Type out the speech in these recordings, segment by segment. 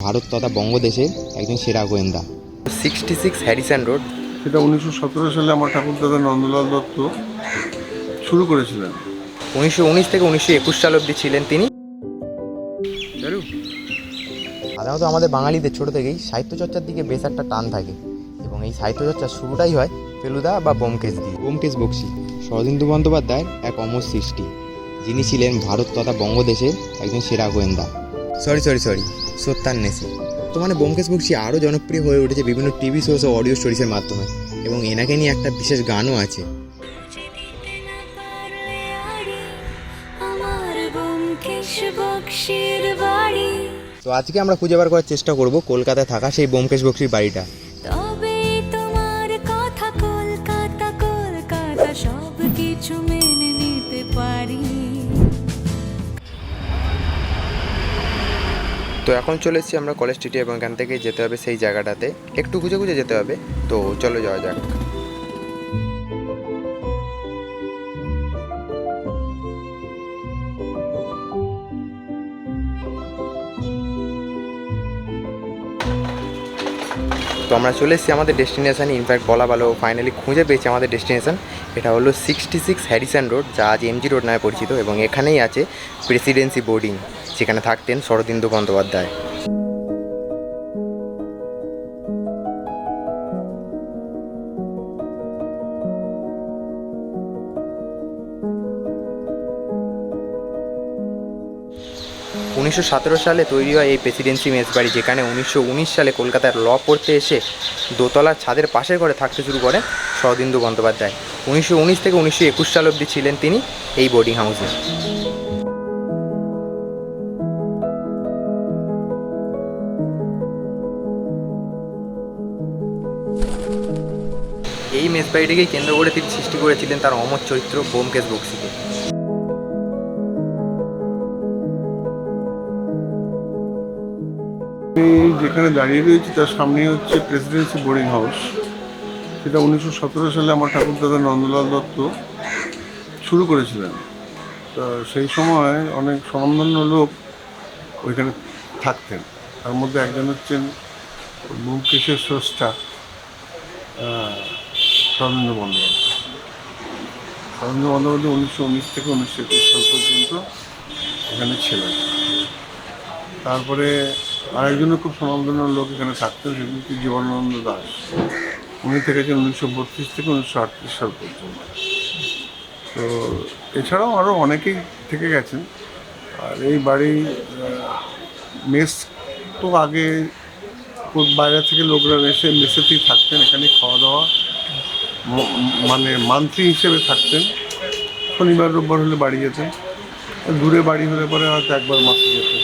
ভারত তথা বঙ্গদেশের একজন সেরা গোয়েন্দা। 66 হ্যারিসন রোড। সেটা 1917 সালে আমার ঠাকুরদাদা নন্দলাল দত্ত শুরু করেছিলেন। 1919 থেকে 1921 সাল অবধি ছিলেন তিনি। সাধারণত আমাদের বাঙালিদের ছোট থেকেই সাহিত্য চর্চার দিকে বেশ একটা টান থাকে এবং এই সাহিত্য চর্চার শুরুটাই হয় ফেলুদা বা ব্যোমকেশ দিয়ে। ব্যোমকেশ বক্সী শরদিন্দু বন্দ্যোপাধ্যায়ের এক অমর সৃষ্টি, যিনি ছিলেন ভারত তথা বঙ্গদেশের একজন সেরা গোয়েন্দা। সরি সত্যান্বেষী। বর্তমানে ব্যোমকেশ বক্সী আরও জনপ্রিয় হয়ে উঠেছে বিভিন্ন টিভি শোস ও অডিও স্টোরিজের মাধ্যমে, এবং এনাকে নিয়ে একটা বিশেষ গানও আছে। তো আজকে আমরা খুঁজে বার করার চেষ্টা করব কলকাতায় থাকা সেই ব্যোমকেশ বক্সীর বাড়িটা। তবে তোমার কথা কলকাতা কলকাতা সব কিছু মেনে নিতে পারি। তো এখন চলে এসেছি আমরা কলেজ স্ট্রিটে এবং এখান থেকে যেতে হবে সেই জায়গাটাতে, একটু খুঁজে খুঁজে যেতে হবে। তো চলো যাওয়া যাক। তো আমরা চলে এসেছি আমাদের ডেস্টিনেশানে। ইনফ্যাক্ট বলা ভালো, ফাইনালি খুঁজে পেয়েছি আমাদের ডেস্টিনেশান। এটা হলো 66 হ্যারিসন রোড, যা আজ এমজি রোড নামে পরিচিত, এবং এখানেই আছে প্রেসিডেন্সি বোর্ডিং, যেখানে থাকতেন শরদিন্দু বন্দ্যোপাধ্যায়। উনিশশো সালে তৈরি হয় এই প্রেসিডেন্সি মেস বাড়ি, যেখানে 1919 সালে কলকাতার ল পড়তে এসে দোতলার ছাদের পাশের ঘরে থাকতে শুরু করেন শরদিন্দু বন্দ্যোপাধ্যায়। 1919 থেকে 1921 সাল অবধি ছিলেন তিনি এই বোর্ডিং হাউসে। এই মেস বাড়িটিকে কেন্দ্র করে তিনি সৃষ্টি করেছিলেন তার অমর চরিত্র ব্যোমকেশ বক্সীকে। আমি যেখানে দাঁড়িয়ে রয়েছি তার সামনেই হচ্ছে প্রেসিডেন্সি বোর্ডিং হাউস। সেটা 1917 সালে আমার ঠাকুরদাদা নন্দলাল দত্ত শুরু করেছিলেন। তা সেই সময় অনেক স্বনামধন্য লোক ওইখানে থাকতেন। তার মধ্যে একজন হচ্ছেন ব্যোমকেশের স্রষ্টা শরদিন্দু বন্দ্যোপাধ্যায়। শরদিন্দু বন্দ্যোপাধ্যায় 1919 থেকে 1921 সাল পর্যন্ত এখানে ছিলেন। তারপরে আরেকজনও খুব স্বনামধন্য লোক এখানে থাকতেন, সেটি হচ্ছে জীবনানন্দ দাস। উনি থেকেছেন 1932 থেকে 1938 সাল পর্যন্ত। তো এছাড়াও আরও অনেকেই থেকে গেছেন। আর এই বাড়ি মেস তো আগে বাইরে থেকে লোকরা এসে মেসেতেই থাকতেন, এখানে খাওয়া দাওয়া মানে মান্থলি হিসেবে থাকতেন। শনিবার রোববার হলে বাড়ি যেতেন, দূরে বাড়ি হলে পরে হয়তো একবার মাসে যেতেন।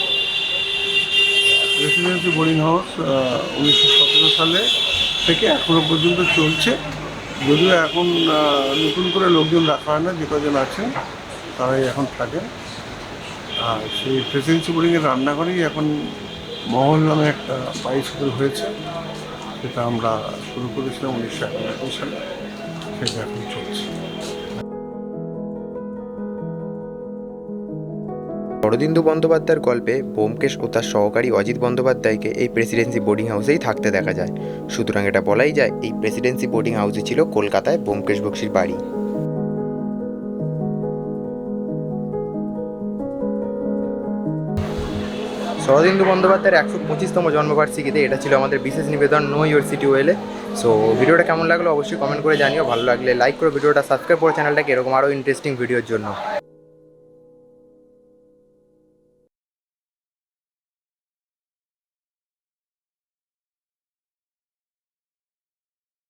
প্রেসিডেন্সি বোর্ডিং হাউস 1917 সালে থেকে এখনো পর্যন্ত চলছে, যদিও এখন নতুন করে লোকজন রাখা হয় না, যে কজন আছেন তারাই এখন থাকেন। আর সেই প্রেসিডেন্সি বোর্ডিংয়ের রান্নাঘরেই এখন মহল নামে একটা পাইস হোটেল হয়েছে, সেটা আমরা শুরু করেছিলাম 1991 সালে, সেটা এখন চলছে। শরদিন্দু বন্দ্যোপাধ্যায়ের গল্পে ব্যোমকেশ ও তার সহকারী অজিত বন্দ্যোপাধ্যায়কে এই প্রেসিডেন্সি বোর্ডিং হাউসেই থাকতে দেখা যায়। সুতরাং এটা বলাই যায় এই প্রেসিডেন্সি বোর্ডিং হাউসে ছিল কলকাতায় ব্যোমকেশ বক্সীর বাড়ি। শরদিন্দু বন্দ্যোপাধ্যায়ের 125তম জন্মবার্ষিকীতে এটা ছিল আমাদের বিশেষ নিবেদন নো ইয়োর সিটি ওয়েলে। সো ভিডিওটা কেমন লাগলো অবশ্যই কমেন্ট করে জানিও। ভালো লাগলে লাইক করো ভিডিওটা, সাবস্ক্রাইব করো চ্যানেলটাকে এরকম আরও ইন্টারেস্টিং ভিডিওর জন্য।